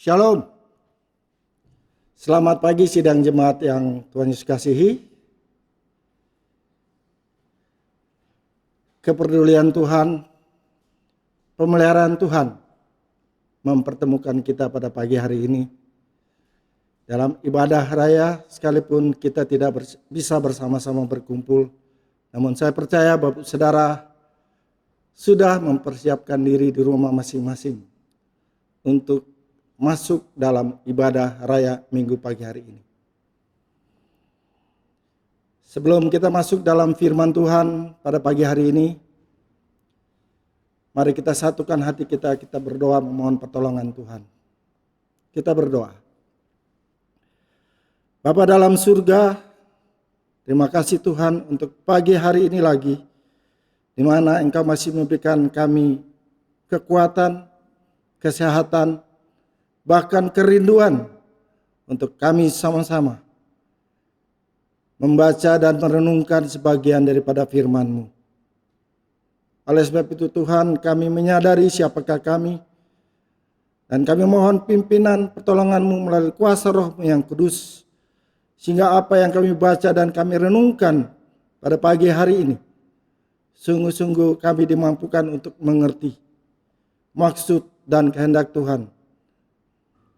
Shalom. Selamat pagi sidang jemaat yang Tuhan Yesus kasihi. Kepedulian Tuhan, pemeliharaan Tuhan mempertemukan kita pada pagi hari ini. Dalam ibadah raya, sekalipun kita tidak bisa bersama-sama berkumpul, namun saya percaya Bapak Saudara sudah mempersiapkan diri di rumah masing-masing untuk masuk dalam ibadah raya minggu pagi hari ini. Sebelum kita masuk dalam firman Tuhan pada pagi hari ini, mari kita satukan hati kita berdoa memohon pertolongan Tuhan. Kita berdoa. Bapa dalam surga, terima kasih Tuhan untuk pagi hari ini lagi, di mana Engkau masih memberikan kami kekuatan, kesehatan, bahkan kerinduan untuk kami sama-sama membaca dan merenungkan sebagian daripada firman-Mu. Oleh sebab itu Tuhan, kami menyadari siapakah kami, dan kami mohon pimpinan pertolongan-Mu melalui kuasa Roh-Mu yang kudus, sehingga apa yang kami baca dan kami renungkan pada pagi hari ini, sungguh-sungguh kami dimampukan untuk mengerti maksud dan kehendak Tuhan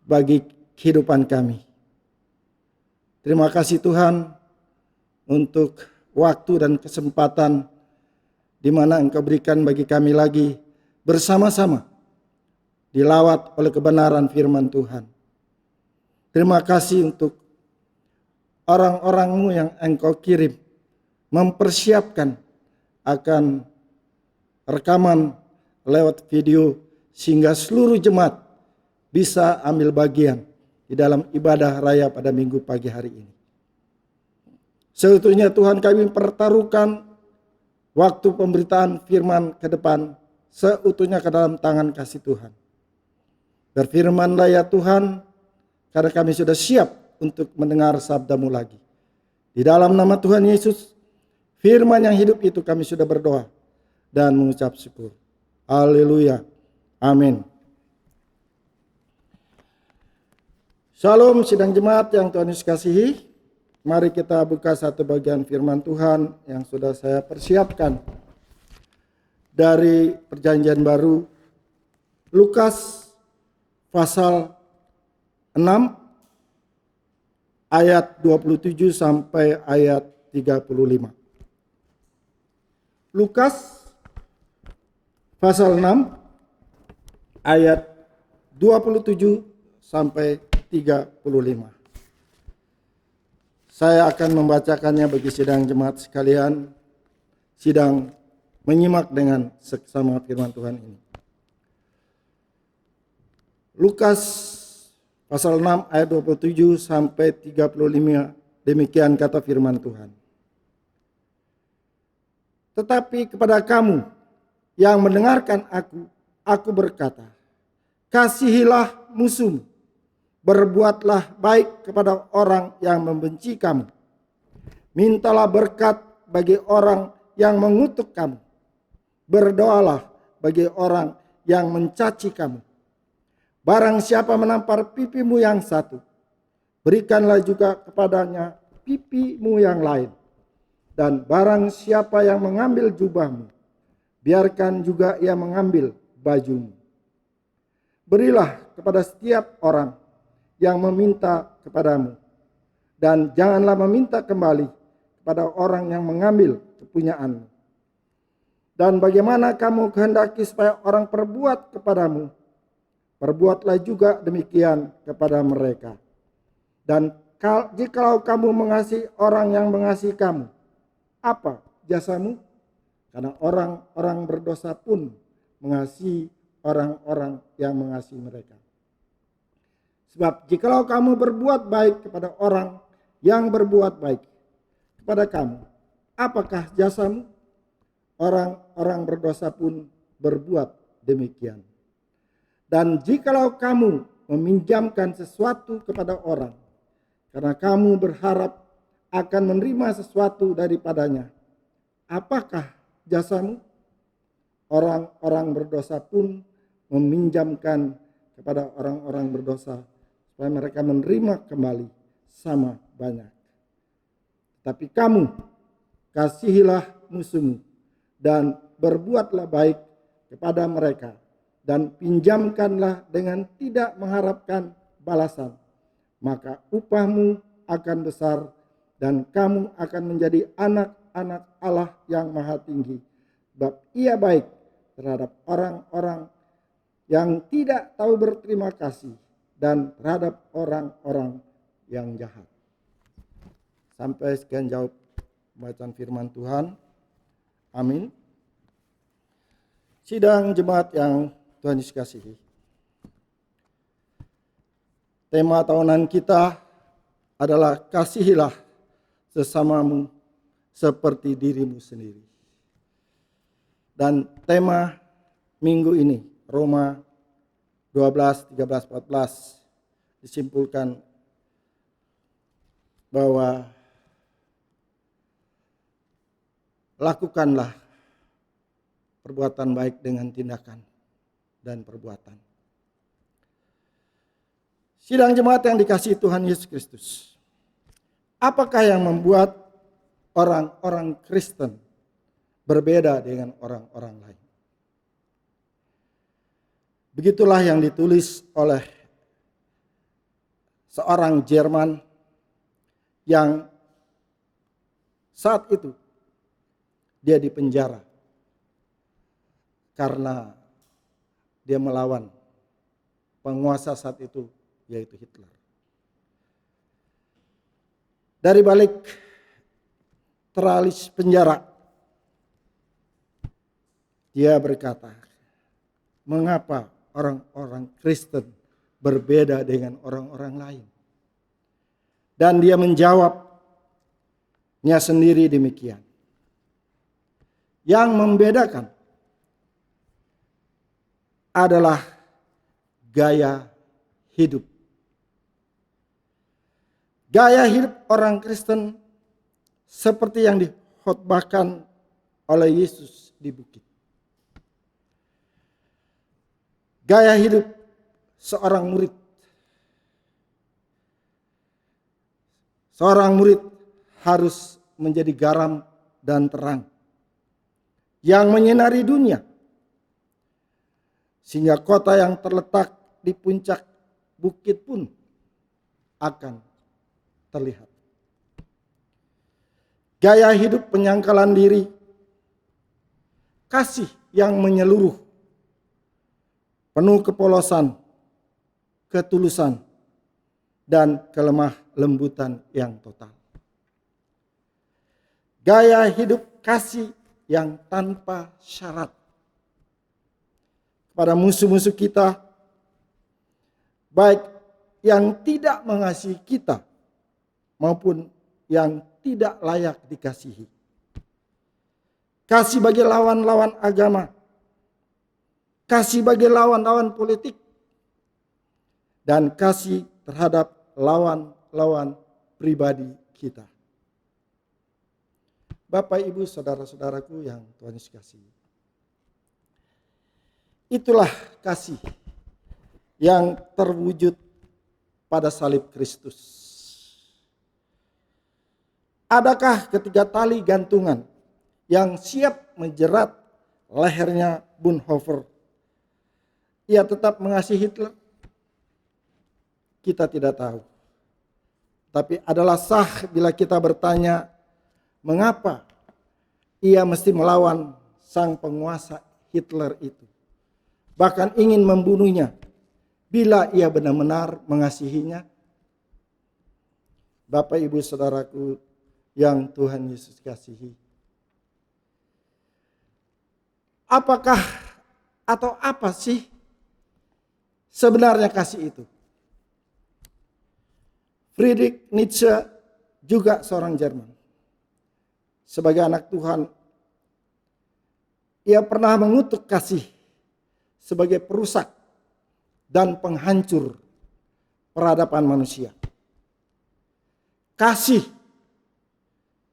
bagi kehidupan kami. Terima kasih Tuhan untuk waktu dan kesempatan di mana Engkau berikan bagi kami lagi bersama-sama dilawat oleh kebenaran firman Tuhan. Terima kasih untuk orang-orang-Mu yang Engkau kirim mempersiapkan akan rekaman lewat video sehingga seluruh jemaat bisa ambil bagian di dalam ibadah raya pada minggu pagi hari ini. Seutuhnya Tuhan kami pertaruhkan waktu pemberitaan firman ke depan seutuhnya ke dalam tangan kasih Tuhan. Berfirmanlah ya Tuhan, karena kami sudah siap untuk mendengar sabda-Mu lagi. Di dalam nama Tuhan Yesus, firman yang hidup itu kami sudah berdoa dan mengucap syukur. Haleluya. Amin. Shalom sidang jemaat yang Tuhan Yesus kasihi. Mari kita buka satu bagian firman Tuhan yang sudah saya persiapkan dari Perjanjian Baru, Lukas pasal 6 ayat 27 sampai ayat 35. Lukas pasal 6 ayat 27 sampai 35. Saya akan membacakannya bagi sidang jemaat sekalian, sidang menyimak dengan seksama firman Tuhan ini. Lukas pasal 6 ayat 27 sampai 35, demikian kata firman Tuhan. Tetapi kepada kamu yang mendengarkan aku berkata, kasihilah musuhmu, berbuatlah baik kepada orang yang membenci kamu. Mintalah berkat bagi orang yang mengutuk kamu. Berdoalah bagi orang yang mencaci kamu. Barang siapa menampar pipimu yang satu, berikanlah juga kepadanya pipimu yang lain. Dan barang siapa yang mengambil jubahmu, biarkan juga ia mengambil bajumu. Berilah kepada setiap orang yang meminta kepadamu, dan janganlah meminta kembali kepada orang yang mengambil kepunyaanmu. Dan bagaimana kamu kehendaki supaya orang perbuat kepadamu, perbuatlah juga demikian kepada mereka. Dan jikalau kamu mengasihi orang yang mengasihi kamu, apa jasamu? Karena orang-orang berdosa pun mengasihi orang-orang yang mengasihi mereka. Sebab jikalau kamu berbuat baik kepada orang yang berbuat baik kepada kamu, apakah jasamu? Orang-orang berdosa pun berbuat demikian. Dan jikalau kamu meminjamkan sesuatu kepada orang, karena kamu berharap akan menerima sesuatu daripadanya, apakah jasamu? Orang-orang berdosa pun meminjamkan kepada orang-orang berdosa supaya mereka menerima kembali sama banyak. Tapi kamu kasihilah musuhmu dan berbuatlah baik kepada mereka dan pinjamkanlah dengan tidak mengharapkan balasan. Maka upahmu akan besar dan kamu akan menjadi anak-anak Allah yang Maha Tinggi. Sebab Ia baik terhadap orang-orang yang tidak tahu berterima kasih dan terhadap orang-orang yang jahat. Sampai sekian jawab bacaan firman Tuhan. Amin. Sidang jemaat yang Tuhan Yesus kasihi. Tema tahunan kita adalah kasihilah sesamamu seperti dirimu sendiri. Dan tema minggu ini Roma 12, 13, 14 disimpulkan bahwa lakukanlah perbuatan baik dengan tindakan dan perbuatan. Sidang jemaat yang dikasihi Tuhan Yesus Kristus. Apakah yang membuat orang-orang Kristen berbeda dengan orang-orang lain? Begitulah yang ditulis oleh seorang Jerman yang saat itu dia dipenjara karena dia melawan penguasa saat itu, yaitu Hitler. Dari balik teralis penjara, dia berkata, mengapa orang-orang Kristen berbeda dengan orang-orang lain? Dan dia menjawabnya sendiri demikian. Yang membedakan adalah gaya hidup. Gaya hidup orang Kristen seperti yang dikhotbahkan oleh Yesus di bukit. Gaya hidup seorang murid. Seorang murid harus menjadi garam dan terang yang menyinari dunia, sehingga kota yang terletak di puncak bukit pun akan terlihat. Gaya hidup penyangkalan diri, kasih yang menyeluruh, penuh kepolosan, ketulusan, dan kelemah lembutan yang total. Gaya hidup kasih yang tanpa syarat kepada musuh-musuh kita, baik yang tidak mengasihi kita maupun yang tidak layak dikasihi. Kasih bagi lawan-lawan agama, kasih bagi lawan-lawan politik, dan kasih terhadap lawan-lawan pribadi kita. Bapak, Ibu, saudara-saudaraku yang Tuhan Yesus kasihi. Itulah kasih yang terwujud pada salib Kristus. Adakah ketiga tali gantungan yang siap menjerat lehernya Bonhoeffer, ia tetap mengasihi Hitler? Kita tidak tahu. Tapi adalah sah bila kita bertanya, mengapa ia mesti melawan sang penguasa Hitler itu, bahkan ingin membunuhnya bila ia benar-benar mengasihinya? Bapak, Ibu, saudaraku yang Tuhan Yesus kasihi, apakah atau apa sih sebenarnya kasih itu? Friedrich Nietzsche juga seorang Jerman. Sebagai anak Tuhan, ia pernah mengutuk kasih sebagai perusak dan penghancur peradaban manusia. Kasih,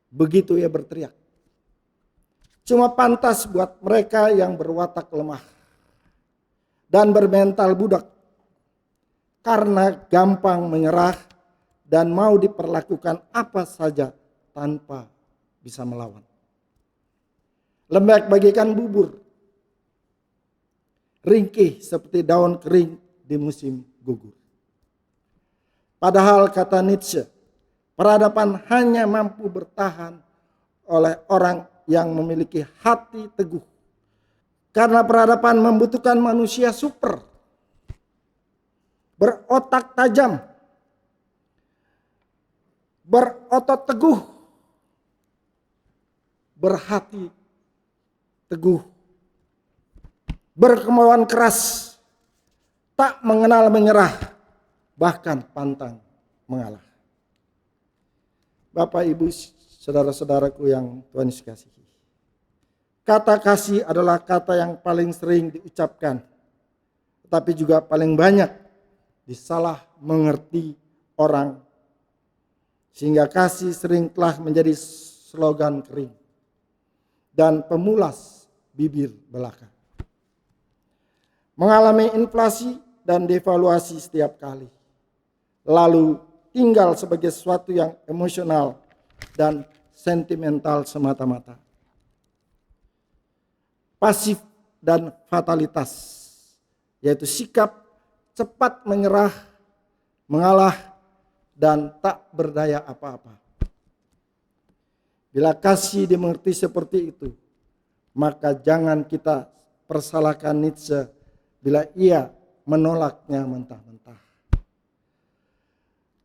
begitu ia berteriak, cuma pantas buat mereka yang berwatak lemah dan bermental budak karena gampang menyerah dan mau diperlakukan apa saja tanpa bisa melawan. Lembek bagaikan bubur, ringkih seperti daun kering di musim gugur. Padahal kata Nietzsche, peradaban hanya mampu bertahan oleh orang yang memiliki hati teguh. Karena peradaban membutuhkan manusia super, berotak tajam, berotot teguh, berhati teguh, berkemauan keras, tak mengenal menyerah, bahkan pantang mengalah. Bapak, Ibu, saudara-saudaraku yang Tuhan Yesus kasihi. Kata kasih adalah kata yang paling sering diucapkan, tetapi juga paling banyak disalah mengerti orang. Sehingga kasih sering telah menjadi slogan kering dan pemulas bibir belaka. Mengalami inflasi dan devaluasi setiap kali. Lalu tinggal sebagai sesuatu yang emosional dan sentimental semata-mata. Pasif dan fatalitas, yaitu sikap cepat menyerah, mengalah, dan tak berdaya apa-apa. Bila kasih dimengerti seperti itu, maka jangan kita persalahkan Nietzsche bila ia menolaknya mentah-mentah.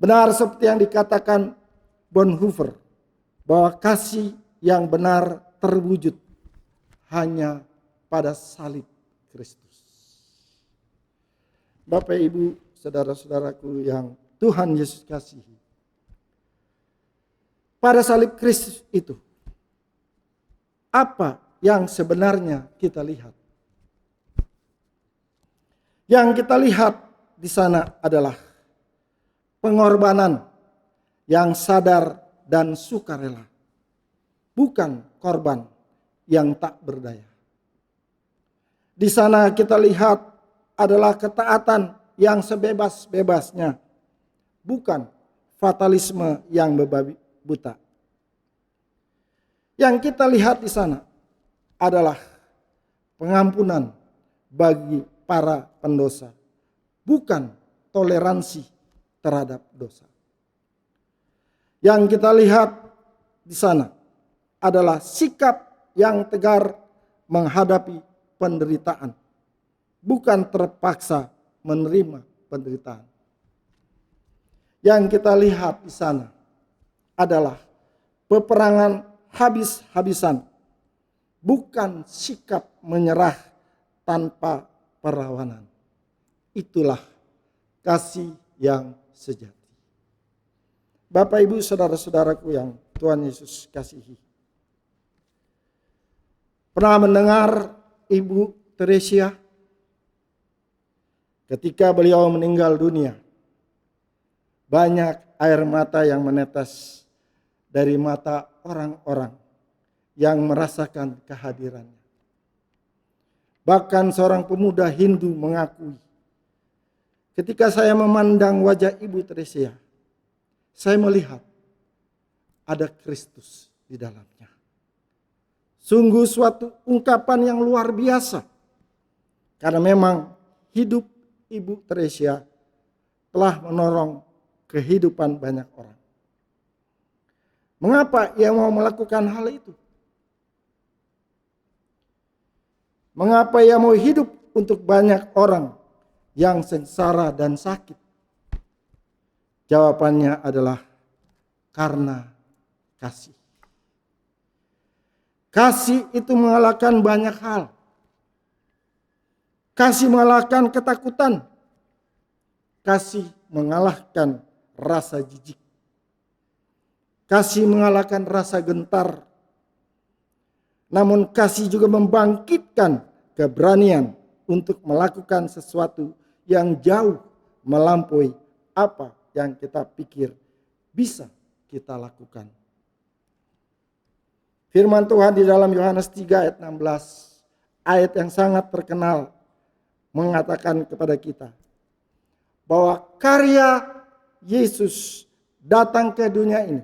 Benar seperti yang dikatakan Bonhoeffer, bahwa kasih yang benar terwujud hanya pada salib Kristus. Bapak, Ibu, saudara-saudaraku yang Tuhan Yesus kasihi. Pada salib Kristus itu, apa yang sebenarnya kita lihat? Yang kita lihat di sana adalah pengorbanan yang sadar dan sukarela, bukan korban yang tak berdaya. Di sana kita lihat adalah ketaatan yang sebebas-bebasnya, bukan fatalisme yang membabi buta. Yang kita lihat di sana adalah pengampunan bagi para pendosa, bukan toleransi terhadap dosa. Yang kita lihat di sana adalah sikap yang tegar menghadapi penderitaan, bukan terpaksa menerima penderitaan. Yang kita lihat di sana adalah peperangan habis-habisan, bukan sikap menyerah tanpa perlawanan. Itulah kasih yang sejati. Bapak, Ibu, saudara-saudaraku yang Tuhan Yesus kasihi. Pernah mendengar Ibu Teresia ketika beliau meninggal dunia, banyak air mata yang menetes dari mata orang-orang yang merasakan kehadirannya. Bahkan seorang pemuda Hindu mengakui, ketika saya memandang wajah Ibu Teresia, saya melihat ada Kristus di dalamnya. Sungguh suatu ungkapan yang luar biasa. Karena memang hidup Ibu Teresia telah menolong kehidupan banyak orang. Mengapa ia mau melakukan hal itu? Mengapa ia mau hidup untuk banyak orang yang sengsara dan sakit? Jawabannya adalah karena kasih. Kasih itu mengalahkan banyak hal. Kasih mengalahkan ketakutan. Kasih mengalahkan rasa jijik. Kasih mengalahkan rasa gentar. Namun kasih juga membangkitkan keberanian untuk melakukan sesuatu yang jauh melampaui apa yang kita pikir bisa kita lakukan. Firman Tuhan di dalam Yohanes 3 ayat 16, ayat yang sangat terkenal, mengatakan kepada kita, bahwa karya Yesus datang ke dunia ini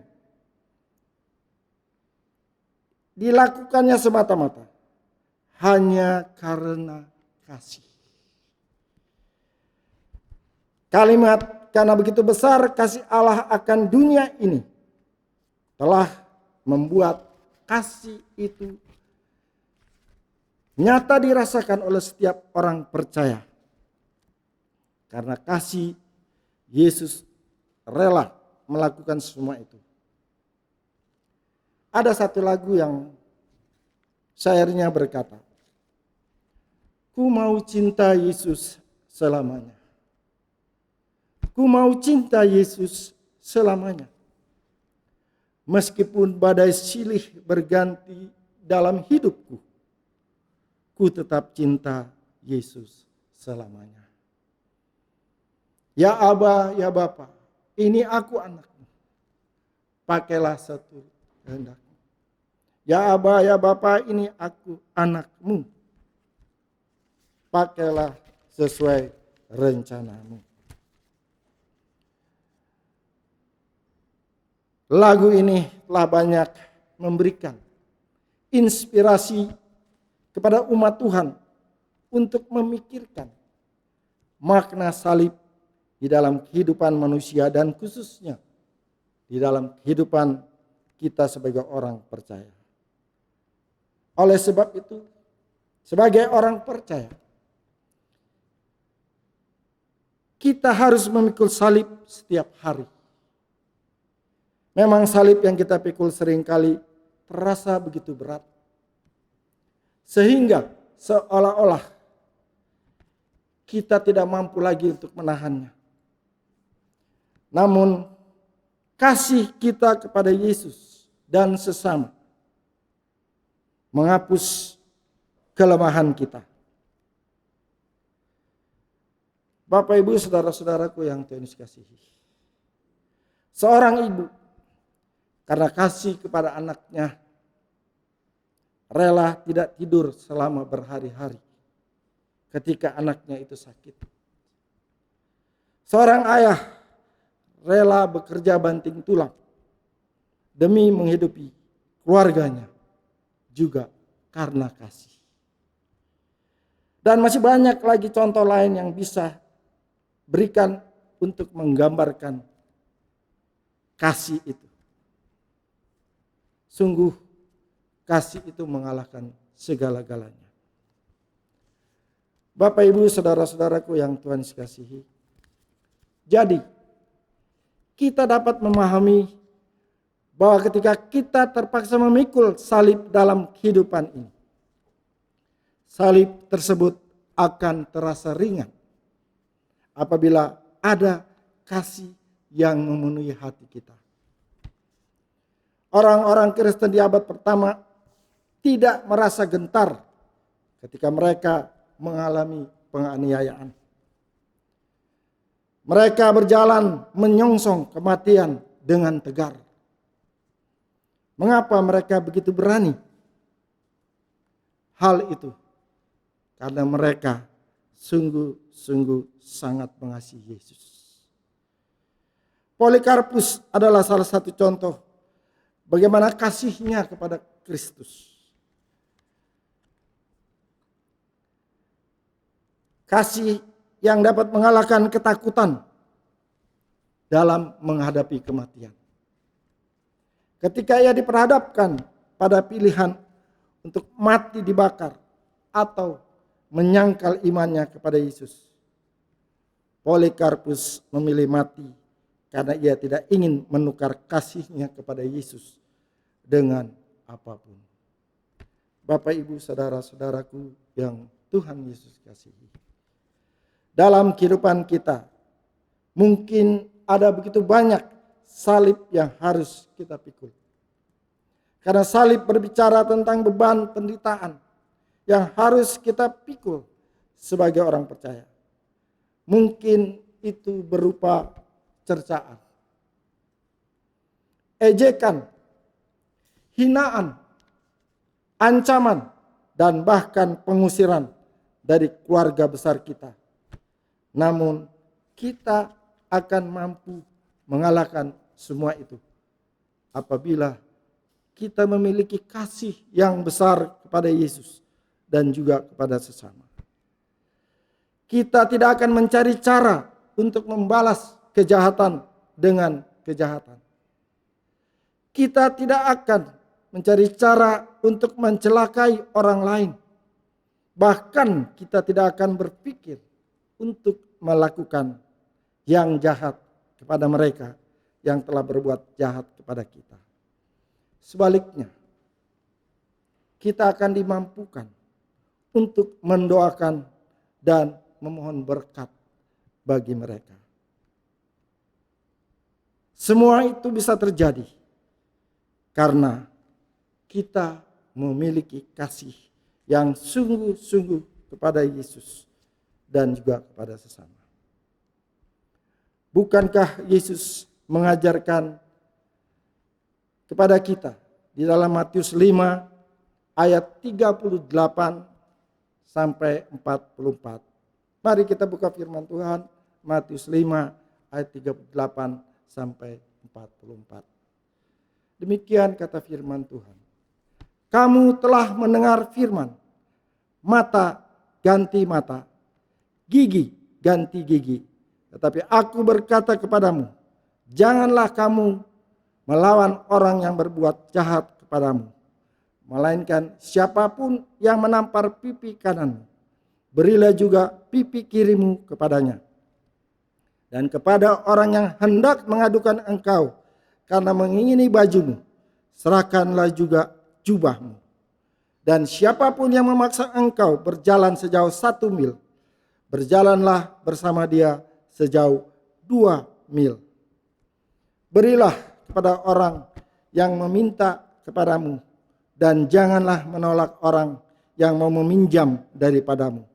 dilakukannya semata-mata hanya karena kasih. Kalimat karena begitu besar kasih Allah akan dunia ini telah membuat kasih itu nyata dirasakan oleh setiap orang percaya. Karena kasih Yesus rela melakukan semua itu. Ada satu lagu yang syairnya berkata, "Ku mau cinta Yesus selamanya. Ku mau cinta Yesus selamanya. Meskipun badai silih berganti dalam hidupku, ku tetap cinta Yesus selamanya. Ya Aba, ya Bapa, ini aku anakmu. Pakailah seturut kehendakmu. Ya Aba, ya Bapa, ini aku anakmu. Pakailah sesuai rencanamu." Lagu ini telah banyak memberikan inspirasi kepada umat Tuhan untuk memikirkan makna salib di dalam kehidupan manusia dan khususnya di dalam kehidupan kita sebagai orang percaya. Oleh sebab itu, sebagai orang percaya, kita harus memikul salib setiap hari. Memang salib yang kita pikul seringkali terasa begitu berat. Sehingga seolah-olah kita tidak mampu lagi untuk menahannya. Namun kasih kita kepada Yesus dan sesama menghapus kelemahan kita. Bapak, Ibu, saudara-saudaraku yang Tuhan kasihi. Seorang ibu karena kasih kepada anaknya rela tidak tidur selama berhari-hari ketika anaknya itu sakit. Seorang ayah rela bekerja banting tulang demi menghidupi keluarganya juga karena kasih. Dan masih banyak lagi contoh lain yang bisa berikan untuk menggambarkan kasih itu. Sungguh kasih itu mengalahkan segala-galanya. Bapak, Ibu, saudara-saudaraku yang Tuhan kasihi. Jadi, kita dapat memahami bahwa ketika kita terpaksa memikul salib dalam kehidupan ini, salib tersebut akan terasa ringan apabila ada kasih yang memenuhi hati kita. Orang-orang Kristen di abad pertama tidak merasa gentar ketika mereka mengalami penganiayaan. Mereka berjalan menyongsong kematian dengan tegar. Mengapa mereka begitu berani? Hal itu karena mereka sungguh-sungguh sangat mengasihi Yesus. Polikarpus adalah salah satu contoh bagaimana kasihnya kepada Kristus. Kasih yang dapat mengalahkan ketakutan dalam menghadapi kematian. Ketika ia diperhadapkan pada pilihan untuk mati dibakar atau menyangkal imannya kepada Yesus, Polikarpus memilih mati karena ia tidak ingin menukar kasihnya kepada Yesus dengan apapun. Bapak, Ibu, saudara-saudaraku yang Tuhan Yesus kasihi. Dalam kehidupan kita mungkin ada begitu banyak salib yang harus kita pikul. Karena salib berbicara tentang beban penderitaan yang harus kita pikul sebagai orang percaya. Mungkin itu berupa cercaan, ejekan, hinaan, ancaman, dan bahkan pengusiran dari keluarga besar kita. Namun kita akan mampu mengalahkan semua itu apabila kita memiliki kasih yang besar kepada Yesus dan juga kepada sesama. Kita tidak akan mencari cara untuk membalas kejahatan dengan kejahatan. Kita tidak akan mencari cara untuk mencelakai orang lain. Bahkan kita tidak akan berpikir untuk melakukan yang jahat kepada mereka yang telah berbuat jahat kepada kita. Sebaliknya, kita akan dimampukan untuk mendoakan dan memohon berkat bagi mereka. Semua itu bisa terjadi karena kita memiliki kasih yang sungguh-sungguh kepada Yesus dan juga kepada sesama. Bukankah Yesus mengajarkan kepada kita di dalam Matius 5 ayat 38 sampai 44. Mari kita buka firman Tuhan, Matius 5 ayat 38 sampai 44. Demikian kata firman Tuhan. Kamu telah mendengar firman, mata ganti mata, gigi ganti gigi. Tetapi aku berkata kepadamu, janganlah kamu melawan orang yang berbuat jahat kepadamu. Melainkan siapapun yang menampar pipi kananmu, berilah juga pipi kirimu kepadanya. Dan kepada orang yang hendak mengadukan engkau karena mengingini bajumu, serahkanlah juga jubahmu. Dan siapapun yang memaksa engkau berjalan sejauh 1 mil, berjalanlah bersama dia sejauh 2 mil. Berilah kepada orang yang meminta kepadamu, dan janganlah menolak orang yang mau meminjam daripadamu.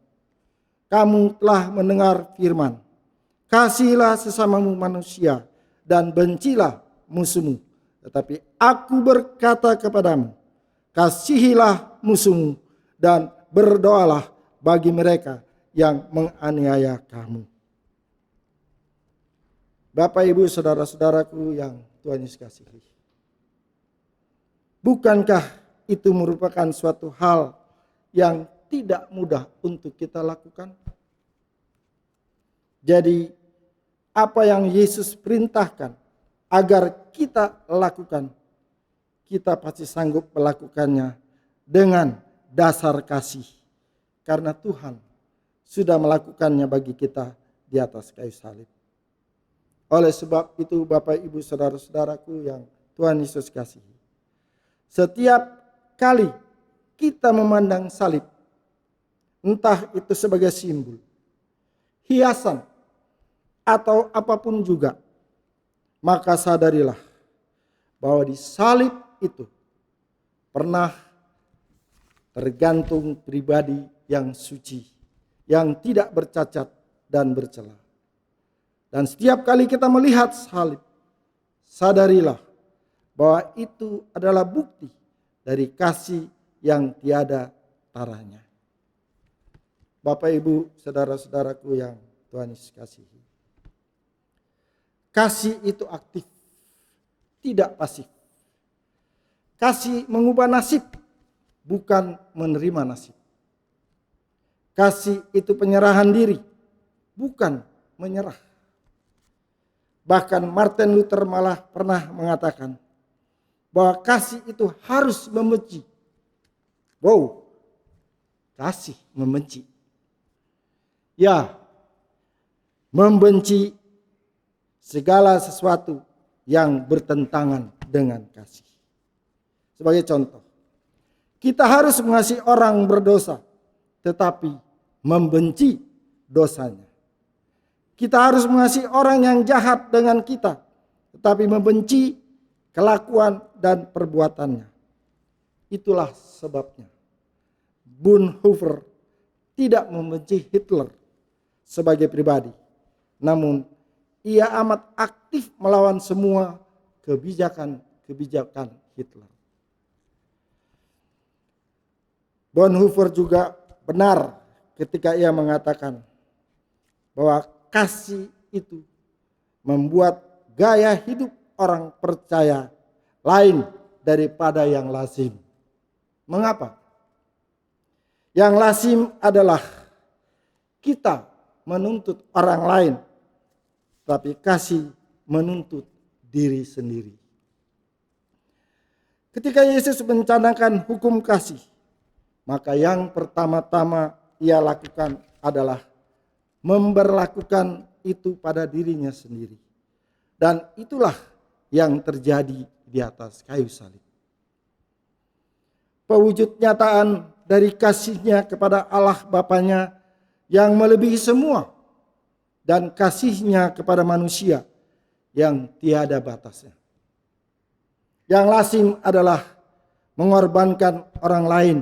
Kamu telah mendengar firman, kasihilah sesamamu manusia dan bencilah musuhmu. Tetapi aku berkata kepadamu, kasihilah musuhmu dan berdoalah bagi mereka yang menganiaya kamu. Bapak, Ibu, saudara-saudaraku yang Tuhan Yesus kasihi. Bukankah itu merupakan suatu hal yang tidak mudah untuk kita lakukan? Jadi apa yang Yesus perintahkan agar kita lakukan, kita pasti sanggup melakukannya dengan dasar kasih. Karena Tuhan sudah melakukannya bagi kita di atas kayu salib. Oleh sebab itu Bapak, Ibu, saudara-saudaraku yang Tuhan Yesus kasihi. Setiap kali kita memandang salib, entah itu sebagai simbol, hiasan, atau apapun juga, maka sadarilah bahwa di salib itu pernah tergantung pribadi yang suci, yang tidak bercacat dan bercela. Dan setiap kali kita melihat salib, sadarilah bahwa itu adalah bukti dari kasih yang tiada taranya. Bapak, Ibu, saudara-saudaraku yang Tuhan Yesus kasihi. Kasih itu aktif, tidak pasif. Kasih mengubah nasib, bukan menerima nasib. Kasih itu penyerahan diri, bukan menyerah. Bahkan Martin Luther malah pernah mengatakan bahwa kasih itu harus membenci. Wow, kasih membenci. Ya, membenci segala sesuatu yang bertentangan dengan kasih. Sebagai contoh, kita harus mengasihi orang berdosa, tetapi membenci dosanya. Kita harus mengasihi orang yang jahat dengan kita, tetapi membenci kelakuan dan perbuatannya. Itulah sebabnya Bonhoeffer tidak membenci Hitler sebagai pribadi, namun ia amat aktif melawan semua kebijakan Hitler. Bonhoeffer juga benar ketika ia mengatakan bahwa kasih itu membuat gaya hidup orang percaya lain daripada yang lazim. Mengapa? Yang lazim adalah kita menuntut orang lain, tapi kasih menuntut diri sendiri. Ketika Yesus mencanangkan hukum kasih, maka yang pertama-tama ia lakukan adalah memberlakukan itu pada dirinya sendiri. Dan itulah yang terjadi di atas kayu salib. Pewujud nyataan dari kasihnya kepada Allah Bapanya yang melebihi semua, dan kasihnya kepada manusia yang tiada batasnya. Yang lazim adalah mengorbankan orang lain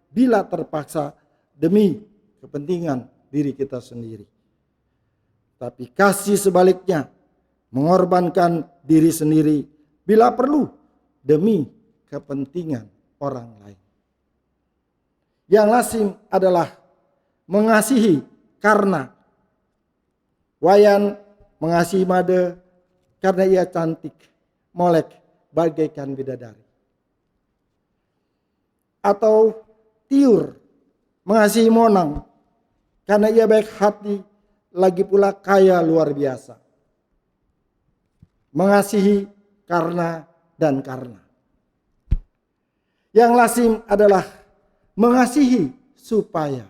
bila terpaksa demi kepentingan diri kita sendiri. Tapi kasih sebaliknya, mengorbankan diri sendiri bila perlu demi kepentingan orang lain. Yang lazim adalah mengasihi karena Wayan mengasihi Made karena ia cantik, molek bagaikan bidadari. Atau Tiur mengasihi Monang karena ia baik hati, lagi pula kaya luar biasa. Mengasihi karena dan karena. Yang lazim adalah mengasihi supaya.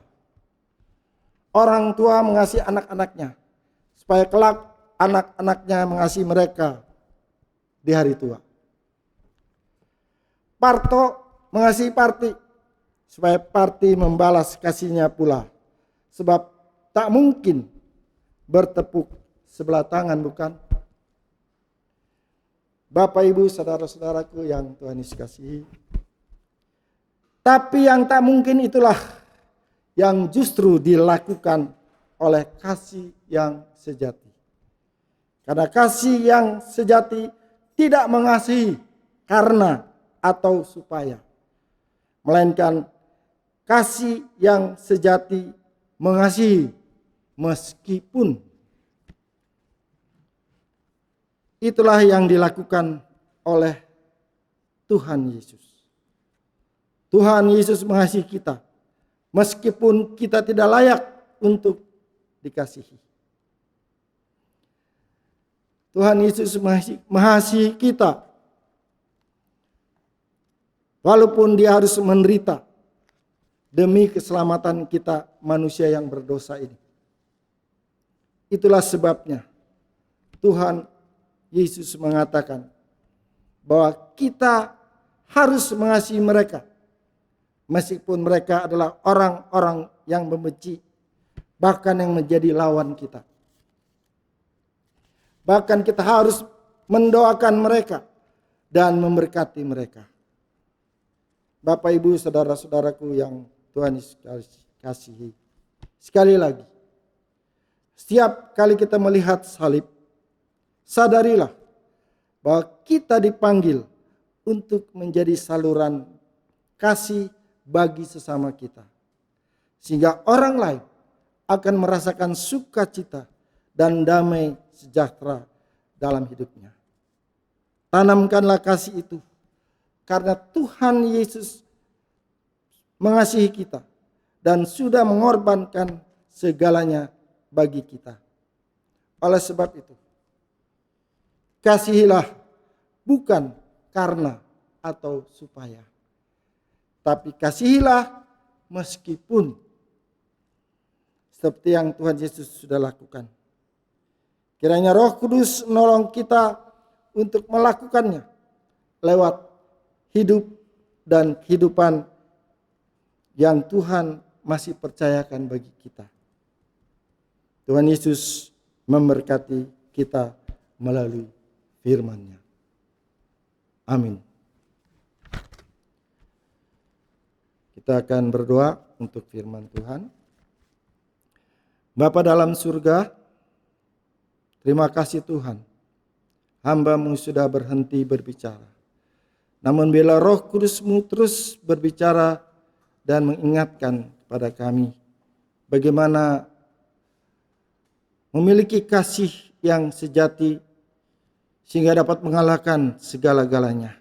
Orang tua mengasihi anak-anaknya supaya kelak anak-anaknya mengasihi mereka di hari tua. Parto mengasihi Parti supaya Parti membalas kasihnya pula. Sebab tak mungkin bertepuk sebelah tangan, bukan? Bapak, Ibu, saudara-saudaraku yang Tuhan Yesus kasihi. Tapi yang tak mungkin itulah yang justru dilakukan oleh kasih yang sejati. Karena kasih yang sejati tidak mengasihi karena atau supaya, melainkan kasih yang sejati mengasihi meskipun. Itulah yang dilakukan oleh Tuhan Yesus. Tuhan Yesus mengasihi kita meskipun kita tidak layak untuk dikasihi. Tuhan Yesus mengasihi kita walaupun dia harus menderita demi keselamatan kita manusia yang berdosa ini. Itulah sebabnya Tuhan Yesus mengatakan bahwa kita harus mengasihi mereka meskipun mereka adalah orang-orang yang membenci, bahkan yang menjadi lawan kita. Bahkan kita harus mendoakan mereka dan memberkati mereka. Bapak, Ibu, saudara-saudaraku yang Tuhan kasihi. Sekali lagi, setiap kali kita melihat salib, sadarilah bahwa kita dipanggil untuk menjadi saluran kasih bagi sesama kita. Sehingga orang lain akan merasakan sukacita dan damai sejahtera dalam hidupnya. Tanamkanlah kasih itu karena Tuhan Yesus mengasihi kita dan sudah mengorbankan segalanya bagi kita. Oleh sebab itu, kasihilah bukan karena atau supaya, tapi kasihilah meskipun, seperti yang Tuhan Yesus sudah lakukan. Kiranya Roh Kudus menolong kita untuk melakukannya lewat hidup dan kehidupan yang Tuhan masih percayakan bagi kita. Tuhan Yesus memberkati kita melalui firman-Nya. Amin. Kita akan berdoa untuk firman Tuhan. Bapa dalam surga, terima kasih Tuhan, hamba-Mu sudah berhenti berbicara. Namun bila Roh Kudus-Mu terus berbicara dan mengingatkan kepada kami bagaimana memiliki kasih yang sejati sehingga dapat mengalahkan segala-galanya.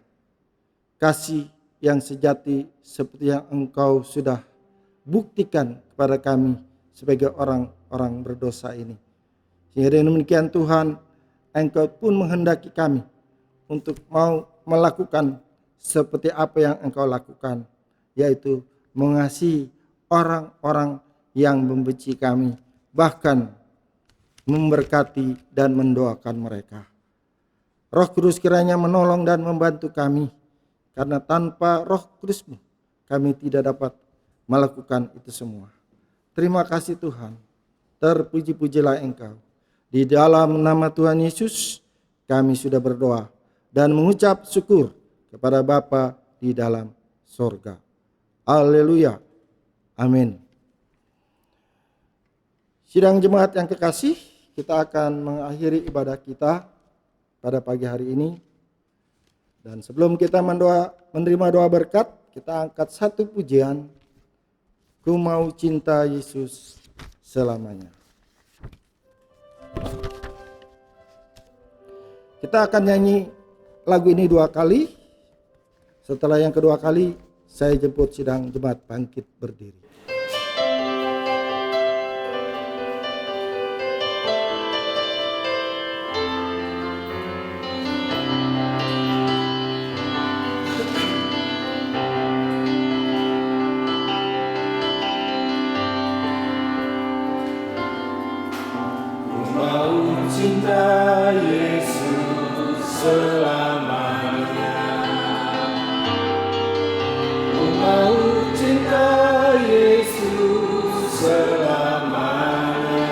Kasih yang sejati seperti yang Engkau sudah buktikan kepada kami sebagai orang-orang berdosa ini. Sehingga dengan demikian Tuhan, Engkau pun menghendaki kami untuk mau melakukan seperti apa yang Engkau lakukan, yaitu mengasihi orang-orang yang membenci kami, bahkan memberkati dan mendoakan mereka. Roh Kudus kiranya menolong dan membantu kami, karena tanpa Roh Kudus-Mu kami tidak dapat melakukan itu semua. Terima kasih Tuhan, terpuji-pujilah Engkau. Di dalam nama Tuhan Yesus kami sudah berdoa dan mengucap syukur kepada Bapa di dalam sorga. Haleluya. Amin. Sidang jemaat yang kekasih, kita akan mengakhiri ibadah kita pada pagi hari ini. Dan sebelum kita menerima doa berkat, kita angkat satu pujian. Ku mau cinta Yesus selamanya. Kita akan nyanyi lagu ini 2 kali. Setelah yang kedua kali, saya jemput sidang jemaat bangkit berdiri. Cinta Yesus selamanya. Ku mau cinta Yesus selamanya.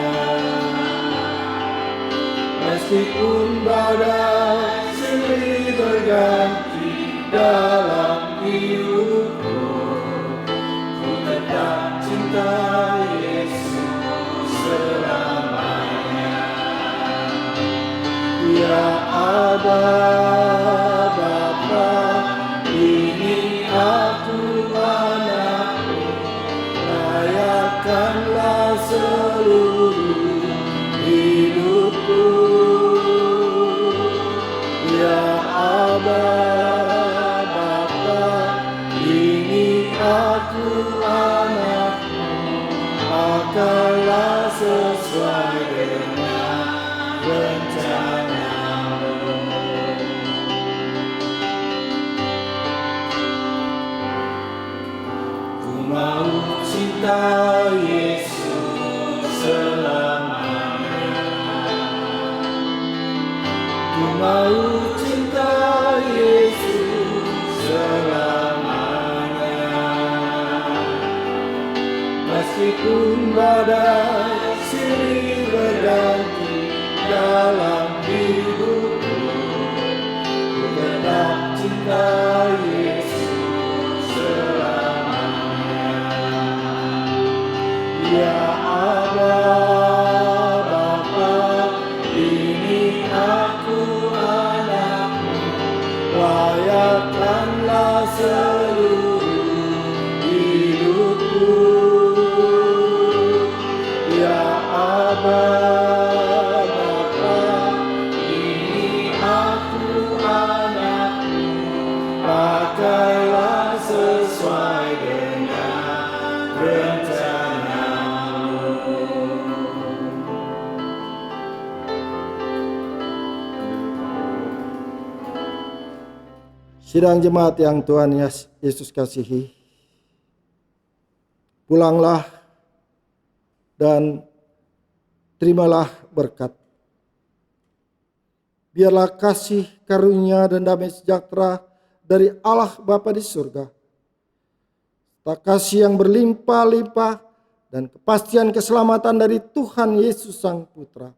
Meskipun badai silih berganti dalam hidupku, ku tetap cinta Yesus selamanya. Ya Aba Bapa, ini aku anakmu, layakkanlah seluruh hidupku. Ya Aba Bapa, ini aku anakmu, pakailah sesuai dengan rencana. Mau cinta Yesus selamanya. Ku mau cinta Yesus selamanya. Meskipun badai silih berganti dalam hidupku, ku tetap cinta Yesus selamanya. Ya Aba Bapa, ini aku anakmu, layakkanlah seluruh hidupku. Ya Aba Bapa, ini aku anakmu, pakailah sesuai dengan rencana. Sidang jemaat yang Tuhan Yesus kasihi, pulanglah dan terimalah berkat. Biarlah kasih, karunia, dan damai sejahtera dari Allah Bapa di surga, serta kasih yang berlimpah-limpah dan kepastian keselamatan dari Tuhan Yesus Sang Putra,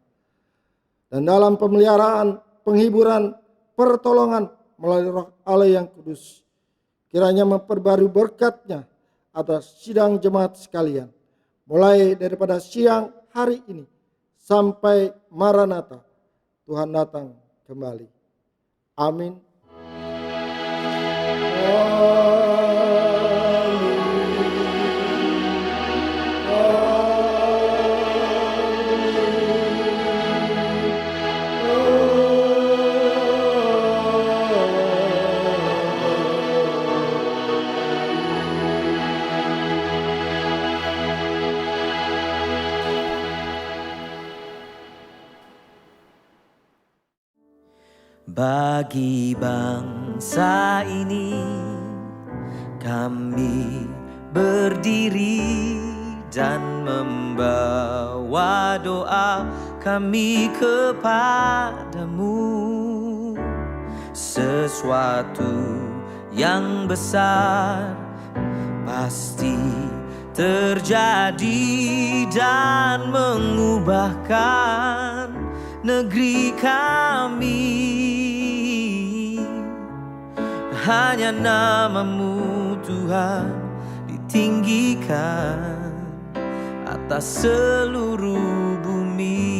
dan dalam pemeliharaan, penghiburan, pertolongan melalui Roh Allah yang kudus, kiranya memperbarui berkat-Nya atas sidang jemaat sekalian, mulai daripada siang hari ini sampai Maranatha, Tuhan datang kembali. Amin. Bagi bangsa ini kami berdiri dan membawa doa kami kepadamu. Sesuatu yang besar pasti terjadi dan mengubahkan negeri kami. Hanya nama-Mu Tuhan ditinggikan atas seluruh bumi.